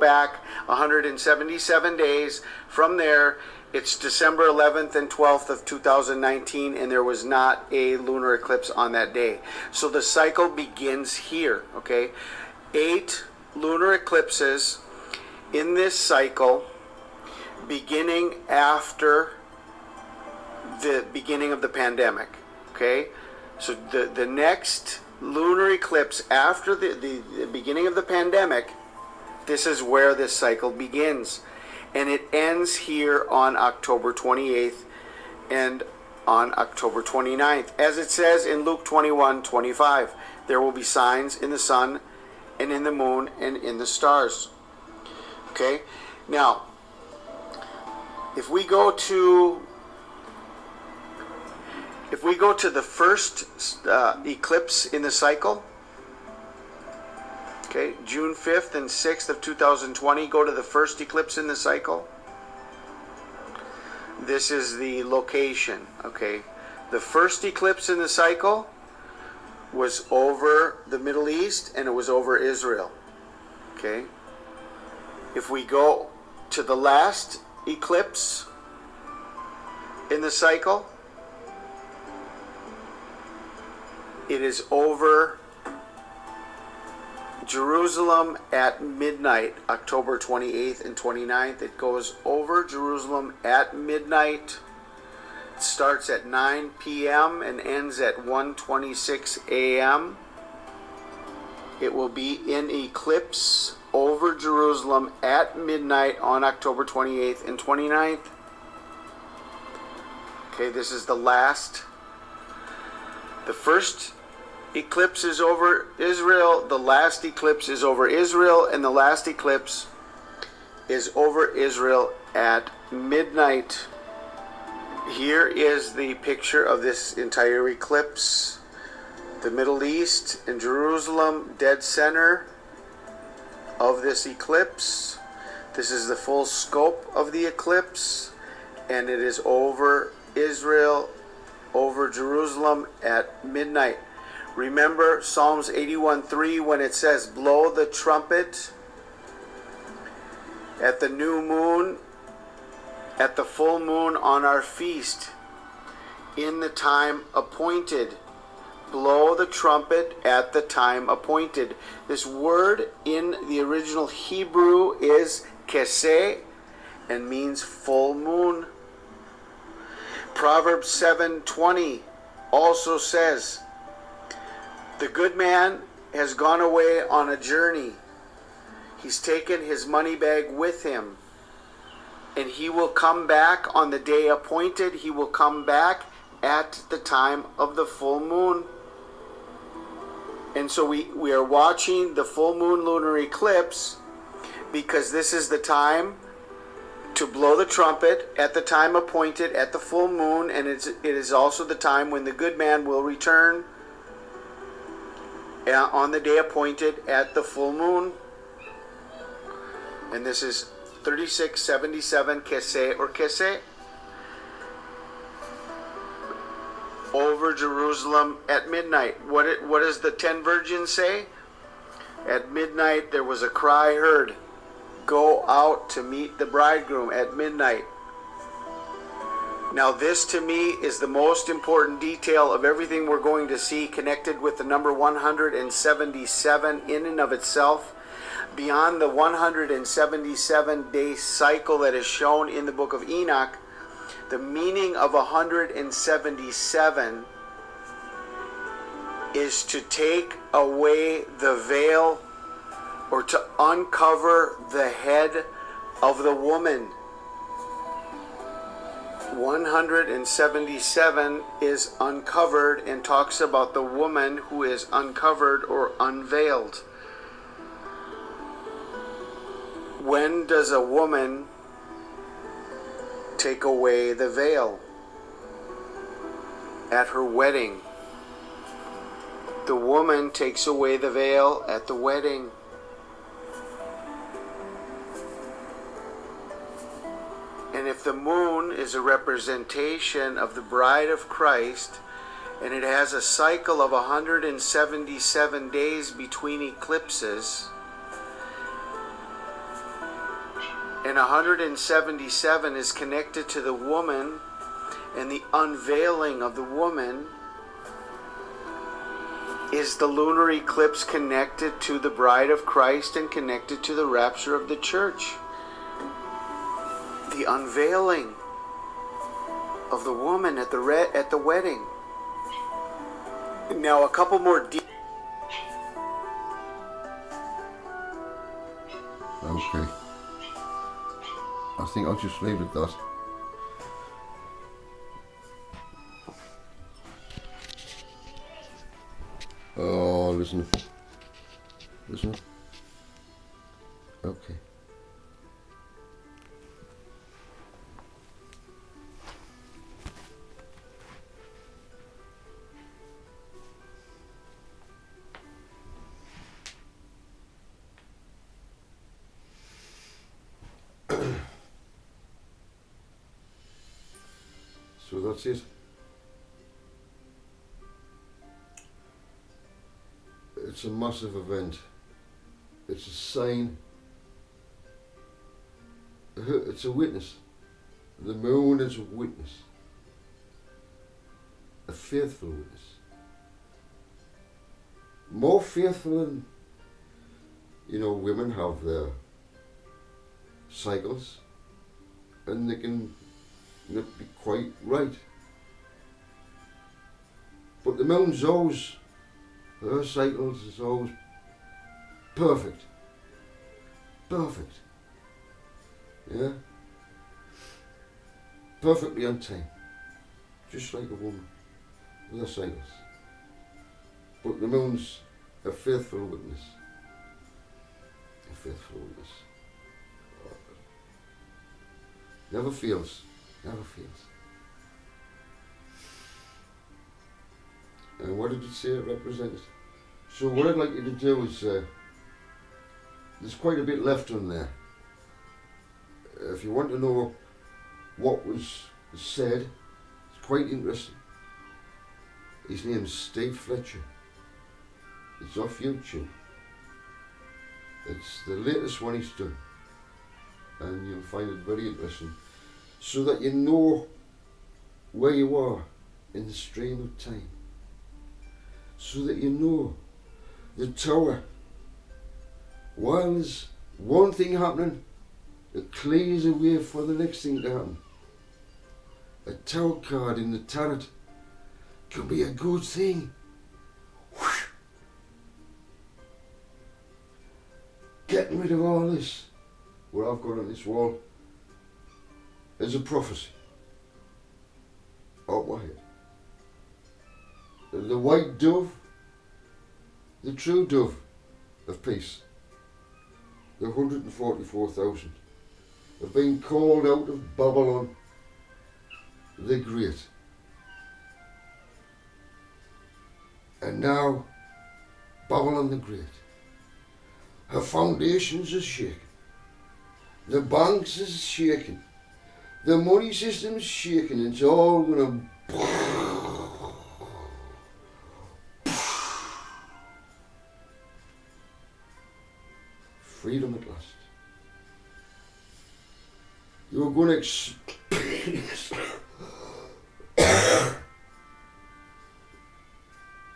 back 177 days. From there, it's December 11th and 12th of 2019, and there was not a lunar eclipse on that day. So the cycle begins here, okay? 8 lunar eclipses in this cycle, beginning after the beginning of the pandemic, okay? So the next lunar eclipse after the beginning of the pandemic, this is where this cycle begins. And it ends here on October 28th and on October 29th. As it says in Luke 21:25, there will be signs in the sun and in the moon and in the stars. Okay? Now, if we go to the first eclipse in the cycle, okay, June 5th and 6th of 2020, go to the first eclipse in the cycle. This is the location, okay. The first eclipse in the cycle was over the Middle East, and it was over Israel, okay. If we go to the last eclipse in the cycle, it is over Jerusalem at midnight, October 28th and 29th. It goes over Jerusalem at midnight. It starts at 9 p.m. and ends at 1:26 a.m. It will be in eclipse over Jerusalem at midnight on October 28th and 29th. Okay, this is the last. The first eclipse is over Israel, the last eclipse is over Israel, and the last eclipse is over Israel at midnight. Here is the picture of this entire eclipse. The Middle East and Jerusalem, dead center of this eclipse. This is the full scope of the eclipse, and it is over Israel, over Jerusalem at midnight. Remember Psalms 81:3 when it says, blow the trumpet at the new moon, at the full moon on our feast, in the time appointed. Blow the trumpet at the time appointed. This word in the original Hebrew is keseh and means full moon. Proverbs 7:20 also says, the good man has gone away on a journey. He's taken his money bag with him, and he will come back on the day appointed. He will come back at the time of the full moon. And so we are watching the full moon lunar eclipse because this is the time to blow the trumpet at the time appointed at the full moon, and it is also the time when the good man will return on the day appointed at the full moon. And this is 3677 keseh or keseh. Over Jerusalem at midnight. What does the 10 virgins say? At midnight there was a cry heard, go out to meet the bridegroom at midnight. Now this to me is the most important detail of everything we're going to see connected with the number 177 in and of itself. Beyond the 177 day cycle that is shown in the book of Enoch, the meaning of 177 is to take away the veil or to uncover the head of the woman. 177 is uncovered and talks about the woman who is uncovered or unveiled. When does a woman take away the veil? At her wedding. The woman takes away the veil at the wedding. And if the moon is a representation of the bride of Christ, and it has a cycle of 177 days between eclipses, And 177 is connected to the woman and the unveiling of the woman. Is the lunar eclipse connected to the bride of Christ and connected to the rapture of the church? The unveiling of the woman at the wedding. Now a couple more Okay. I think I'll just leave it at that. Oh, listen. Listen. Okay. So that's it. It's a massive event. It's a sign. It's a witness. The moon is a witness. A faithful witness. More faithful than, women have their cycles, and they can be quite right. But the moon's always, her cycles is always perfect. Perfect. Yeah? Perfectly on time. Just like a woman with her cycles. But the moon's a faithful witness. A faithful witness. Never fails. Never fails. And what did it say it represented? So what I'd like you to do is, there's quite a bit left on there. If you want to know what was said, it's quite interesting. His name's Steve Fletcher. It's off YouTube. It's the latest one he's done. And you'll find it very interesting. So that you know where you are in the stream of time. So that you know the tower, while there's one thing happening, it clears a way for the next thing to happen. A tower card in the tarot can be a good thing. Whoosh. Getting rid of all this, what I've got on this wall, is a prophecy. Out my head. The white dove, the true dove of peace, the 144,000 have been called out of Babylon the Great. And now, Babylon the Great, her foundations are shaken, the banks is shaking, the money system is shaking, it's all going to freedom at last. You're going to experience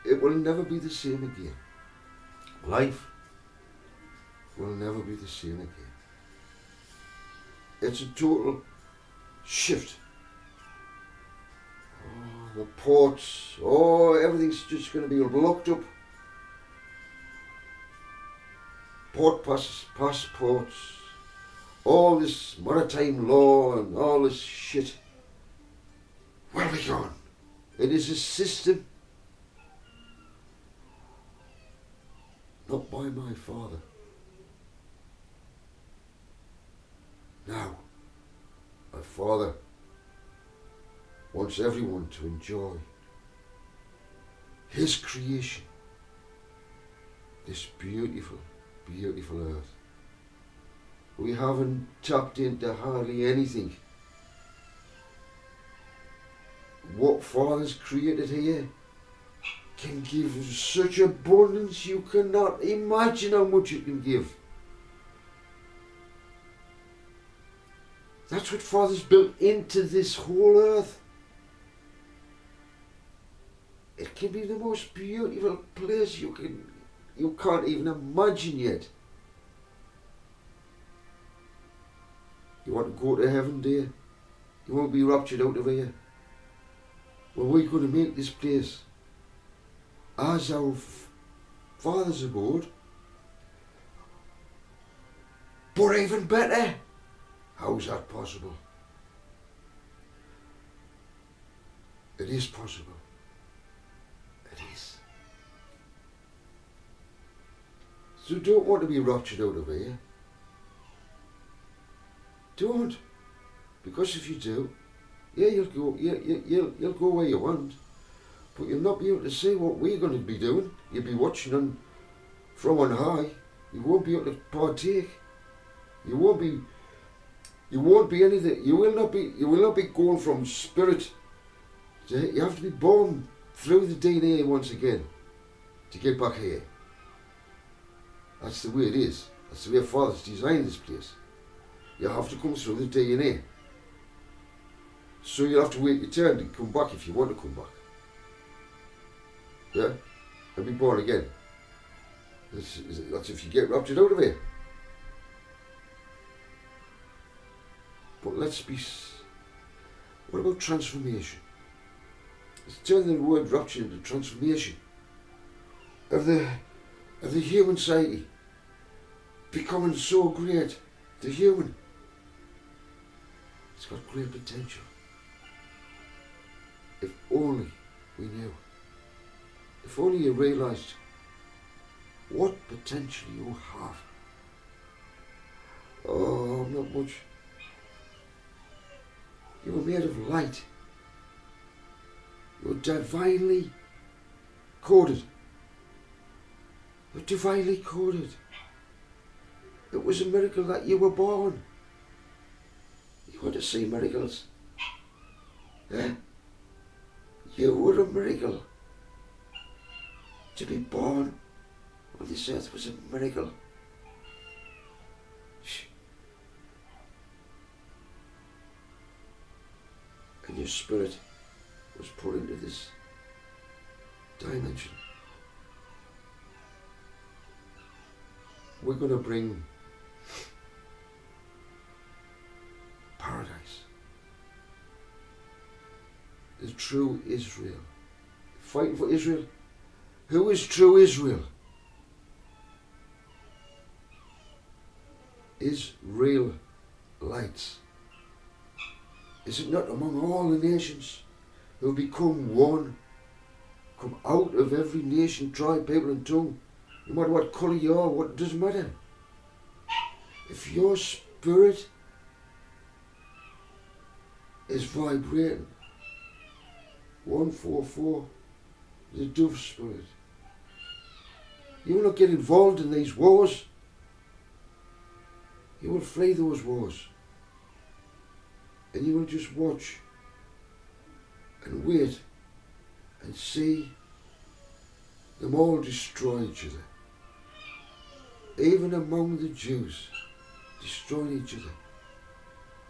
it will never be the same again. Life will never be the same again. It's a total shift. Oh, the ports, everything's just going to be locked up. Port passports, all this maritime law and all this shit will be gone. It is a system not by my father. Now, my father wants everyone to enjoy his creation, this beautiful, beautiful earth. We haven't tapped into hardly anything. What Father's created here can give such abundance you cannot imagine how much it can give. That's what Father's built into this whole earth. It can be the most beautiful place you can't even imagine yet. You want to go to heaven, dear? You won't be raptured out of here. Well, we're going to make this place as our Father's abode, but even better. How's that possible? It is possible. It is. So don't want to be raptured out of here. Don't. Because if you do, yeah, you'll go where you want, but you'll not be able to see what we're going to be doing. You'll be watching from on high. You won't be able to partake. You won't be anything. You will not be going from spirit. You have to be born through the DNA once again to get back here. That's the way it is. That's the way Father's designed this place. You have to come through the DNA. So you'll have to wait your turn to come back if you want to come back. Yeah? And be born again. That's if you get raptured out of here. But what about transformation? Let's turn the word rapture into transformation of the human psyche becoming so great. The human, it's got great potential. If only we knew. If only you realised what potential you have. Oh, not much. You were made of light. You were divinely coded. You're divinely coded. It was a miracle that you were born. You want to see miracles? Yeah? You were a miracle. To be born on this earth was a miracle. And your spirit was put into this dimension. We're going to bring paradise. The true Israel. Fighting for Israel. Who is true Israel? Israelites. Is it not among all the nations who become one? Come out of every nation, tribe, people and tongue. No matter what colour you are, what doesn't matter. If your spirit is vibrating 144, the dove spirit, you will not get involved in these wars. You will flee those wars. And you will just watch and wait and see them all destroy each other. Even among the Jews, destroying each other.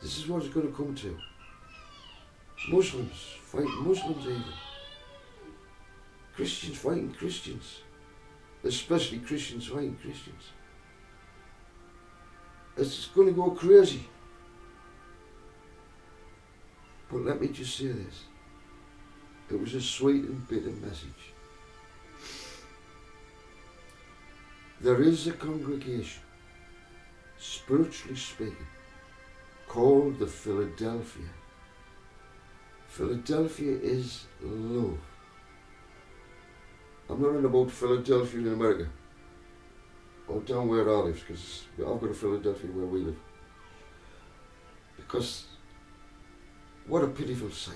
This is what it's going to come to. Muslims fighting Muslims even. Christians fighting Christians. Especially Christians fighting Christians. It's going to go crazy. But let me just say this. It was a sweet and bitter message. There is a congregation, spiritually speaking, called the Philadelphia. Philadelphia is love. I'm not on about Philadelphia in America, or down where I live, because I've got a Philadelphia where we live. Because what a pitiful sight.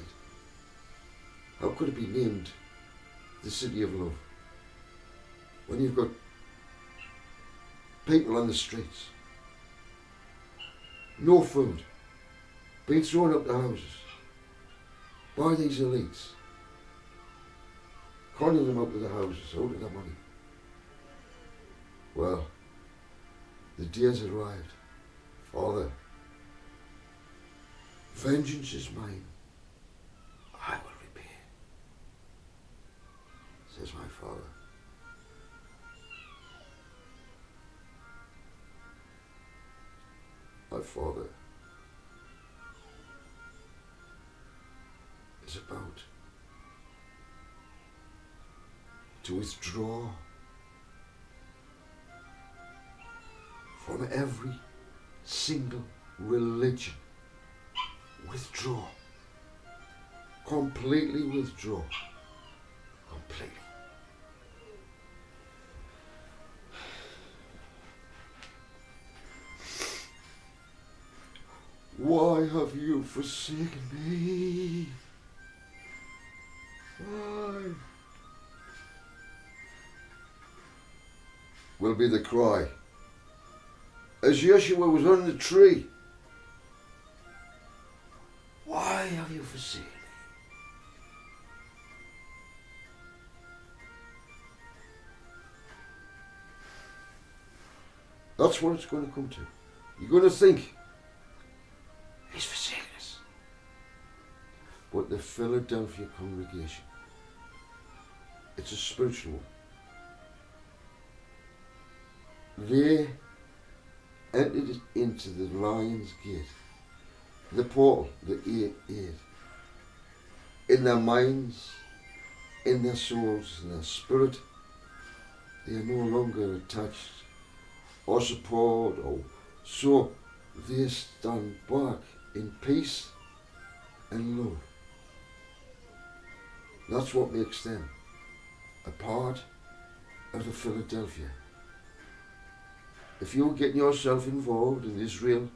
How could it be named the city of love when you've got people on the streets, no food, being thrown up the houses by these elites, calling them up to the houses, holding their money? Well, the day has arrived. Father Vengeance is mine, I will repay, says my Father. My Father is about to withdraw from every single religion. Withdraw. Completely withdraw. Completely. Why have you forsaken me? Why? Will be the cry as Yeshua was on the tree. Why have you forsaken me? That's what it's going to come to. You're going to think, he's forsaken us. But the Philadelphia congregation, it's a spiritual one. They entered into the Lion's Gate, the portal, the gate, in their minds, in their souls, in their spirit. They are no longer attached or support, or so they stand back in peace and love. That's what makes them a part of the Philadelphia. If you're getting yourself involved in Israel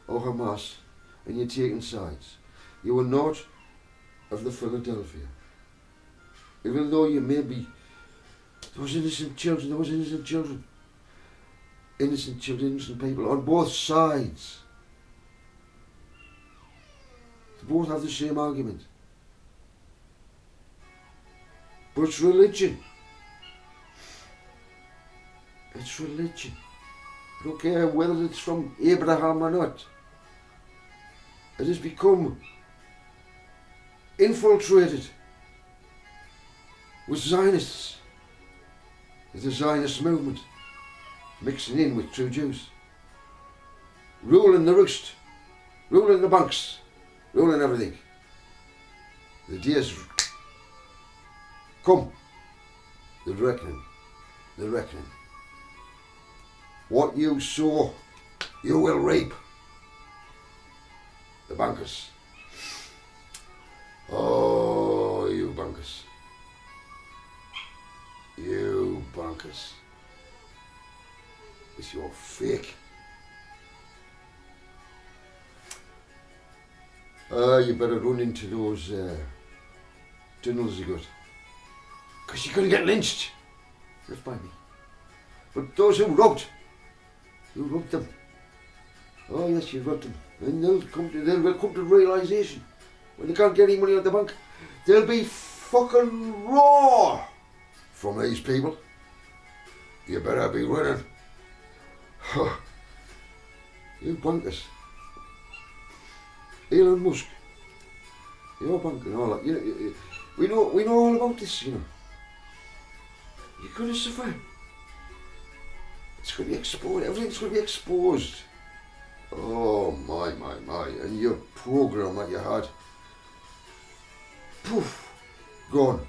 or Hamas and you're taking sides, you are not of the Philadelphia. Even though you may be, there was innocent children, innocent people on both sides. They both have the same argument. But it's religion. It's religion. I don't care whether it's from Abraham or not. It has become infiltrated with Zionists, with the Zionist movement, mixing in with true Jews, ruling the roost, ruling the banks, ruling everything. The days come, the reckoning. What you sow, you will reap. The bankers. Oh, you bankers. You bankers. With your fake. You better run into those tunnels you got. Because you're going to get lynched. Left by me. But those who robbed, you robbed them. Oh yes, you robbed them. And they'll come to realisation. When they can't get any money out of the bank, they'll be fucking raw from these people. You better be running. You bankers. Elon Musk. You're banking all that. We know all about this, you know. You're going to suffer. It's going to be exposed. Everything's going to be exposed. Oh my. And your program that you had. Poof. Gone.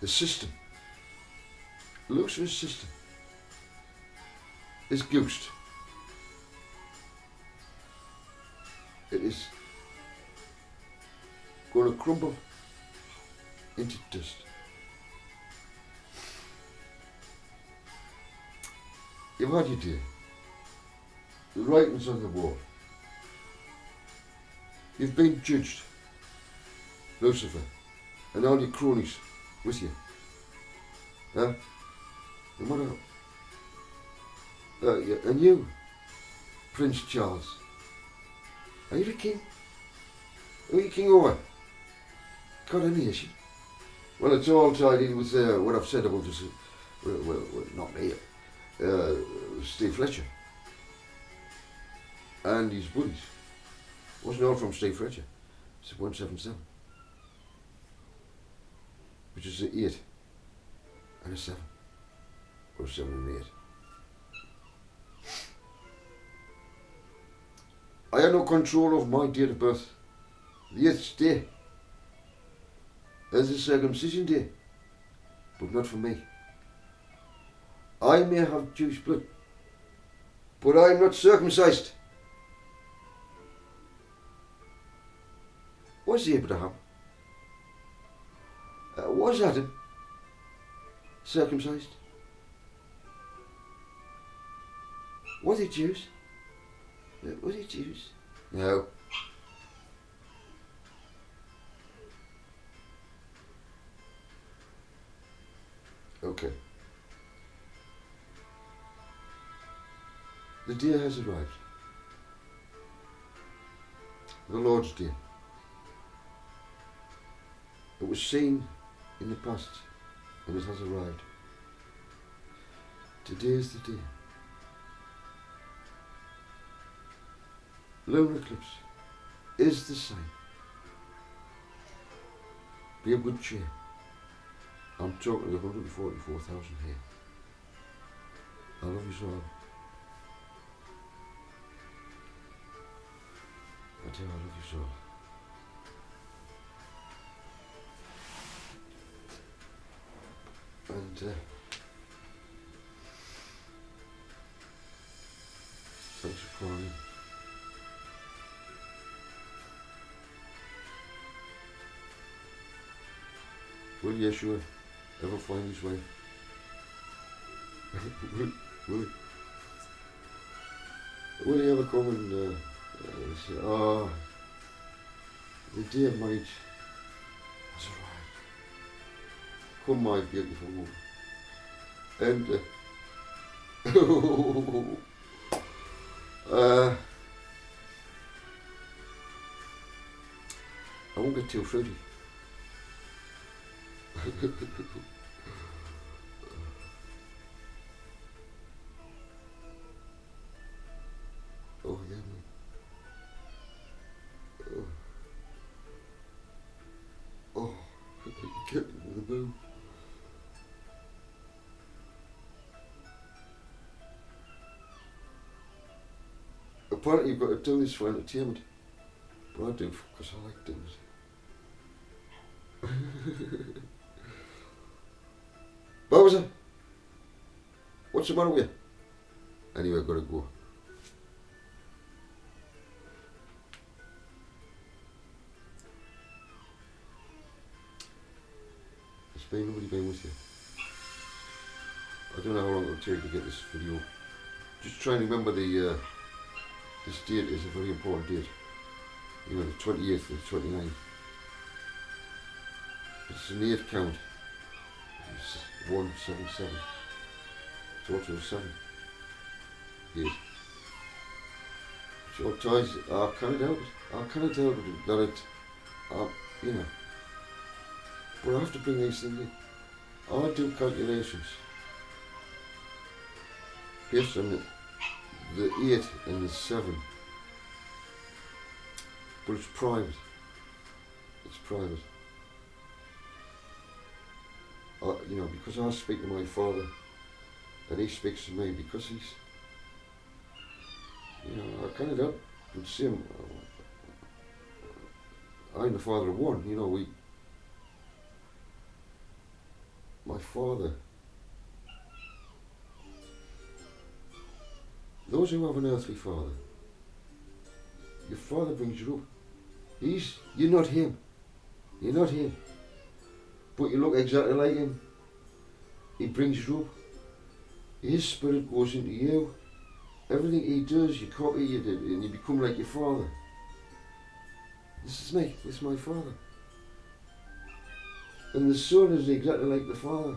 The system. Lucifer's system is goosed. It is going to crumble into dust. You've had your day. The writing's on the wall. You've been judged. Lucifer and all your cronies with you. Huh? And what else? Yeah, and you, Prince Charles. Are you the king? Who are you king over? Coronation. Well, it's all tied in with what I've said about this. Well, not me. Steve Fletcher. and his buddies. Wasn't all from Steve Fletcher. It's a 177. Which is an 8 and a 7. Or a 7 and an 8. I had no control of my date of birth. The 8th day. As a circumcision day. But not for me. I may have Jewish blood. But I'm not circumcised. Was Abraham? Was Adam circumcised? Were they Jews? Were they Jews? No. Okay. The day has arrived. The Lord's Day. It was seen in the past and it has arrived. Today is the day. Lunar eclipse is the sign. Be of good cheer. I'm talking to the 144,000 here. I love you all. I tell you, I love you all. And thanks for calling. Will Yeshua ever find his way? Will he ever come and say, oh, the day of marriage has arrived. Come, my beautiful woman. And I won't get too fruity. Oh yeah, man. Oh, get into the mood. Apparently you've got to do this for entertainment, but I do because I like doing it. Bowser, what's the matter with you? Anyway, I've got to go. It's been lovely being with you. I don't know how long it'll take to get this video. Just try and remember the this date is a very important date. You know, the 28th and the 29th. It's an 8 count. It's 177. It's also 7. 8. Short ties, I can't help it. I can't help it that it, you know. But I have to bring these things in. I do calculations based on the 8 and the 7. But it's private. It's private. You know, because I speak to my father and he speaks to me, because he's, you know, I kind of help with him. I'm the father of one, you know, my father, those who have an earthly father, your father brings you up. You're not him. You're not him. But you look exactly like him. He brings you up. His spirit goes into you. Everything he does, you copy it and you become like your father. This is me. This is my father. And the son is exactly like the father.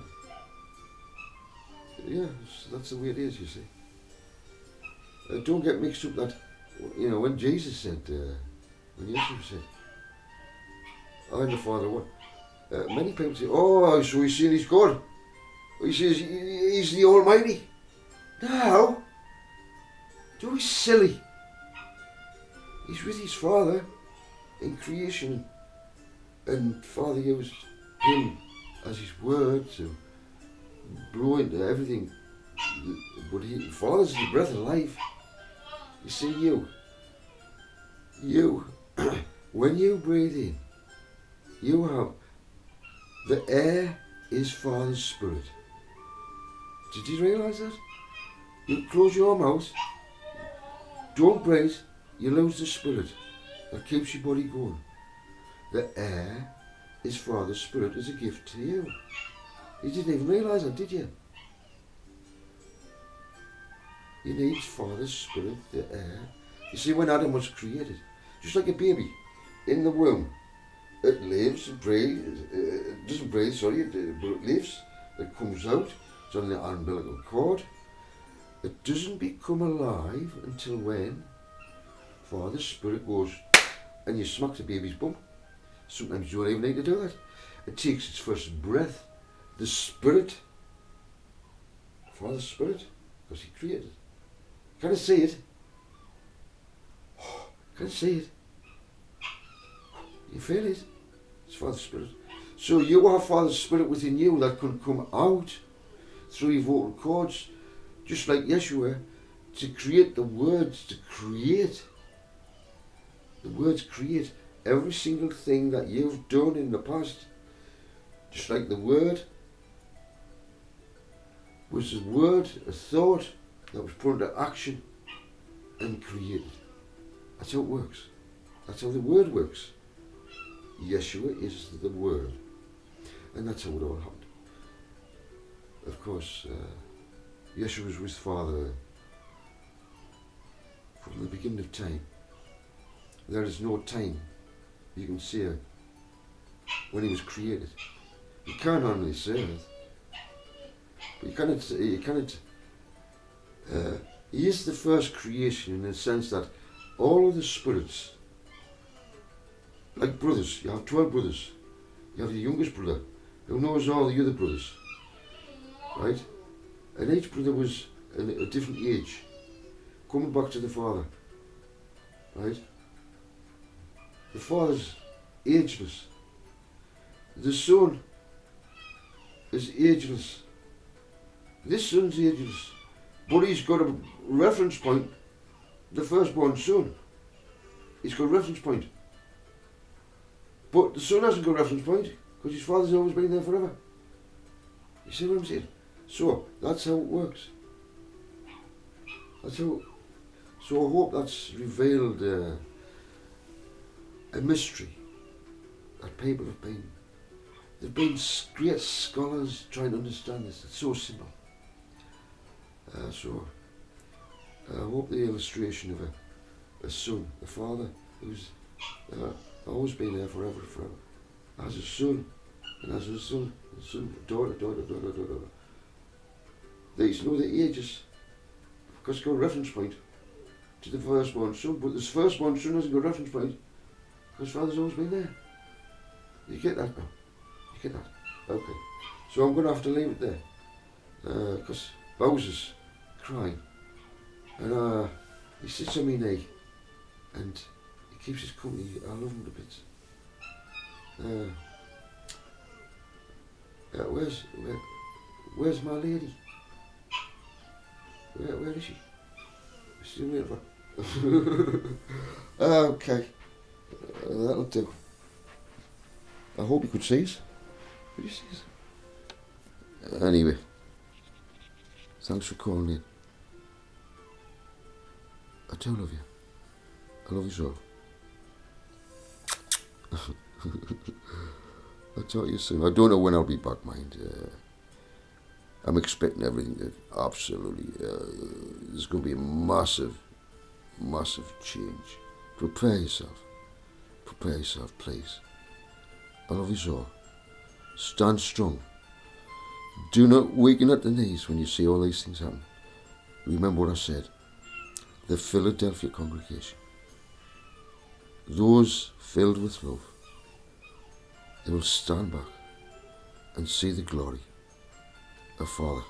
Yeah, that's the way it is, you see. Don't get mixed up that, you know, when Jesus said, when Yeshua said, I'm the Father of one. Many people say, oh, so he's saying he's God. He says he's the Almighty. No. Don't be silly. He's with his Father in creation, and Father used him as his word to blow into everything. But Father's the breath of life. You see, you, when you breathe in, you have the air is Father's Spirit. Did you realise that? You close your mouth, don't breathe, you lose the Spirit that keeps your body going. The air is Father's Spirit as a gift to you. You didn't even realise that, did you? You need Father's Spirit, the air. You see, when Adam was created, just like a baby in the womb, it lives and breathes, it doesn't breathe, sorry, but it lives, it comes out, it's on the umbilical cord. It doesn't become alive until when Father's Spirit goes and you smack the baby's bum. Sometimes you don't even need to do that. It takes its first breath. The Spirit, Father's Spirit, because He created it. Can I see it? Can I see it? You feel it? It's Father's Spirit. So you have Father's Spirit within you that can come out through your vocal cords, just like Yeshua, to create the words, to create. The words create every single thing that you've done in the past. Just like the word was a word, a thought that was put into action and created. That's how it works. That's how the word works. Yeshua is the word. And that's how it all happened. Of course, Yeshua was with Father from the beginning of time. There is no time you can say when He was created. You can't only say it, but you cannot. He is the first creation in the sense that all of the spirits, like brothers, you have 12 brothers. You have the youngest brother who knows all the other brothers, right? And each brother was in a different age, coming back to the Father, right? The Father's ageless. The Son is ageless. This Son's ageless. But He's got a reference point, the firstborn Son. He's got a reference point. But the Son hasn't got a reference point, because his Father's always been there forever. You see what I'm saying? So, that's how it works. That's how. So I hope that's revealed a mystery that people have been. There've been great scholars trying to understand this. It's so simple. So I hope the illustration of a son, a father who's always been there forever, as a son, and as a son, daughter. These know the ages, because it's got a reference point to the firstborn son, but this firstborn son hasn't got a reference point, because Father's always been there. You get that now? You get that? Okay. So I'm going to have to leave it there, because Bowser's crying, and he sits on my knee, and he keeps us company. I love him to bits. Where's my lady? Where is she? Still waiting for okay, that'll do. I hope you could see us. Could you see us? Anyway, thanks for calling in. I do love you. I love you so. I'll talk to you soon. I don't know when I'll be back, mind. I'm expecting everything to absolutely, there's going to be a massive change. Prepare yourself, please. I love you so. Stand strong. Do not weaken at the knees when you see all these things happen. Remember what I said. The Philadelphia congregation, those filled with love, they will stand back and see the glory of Father.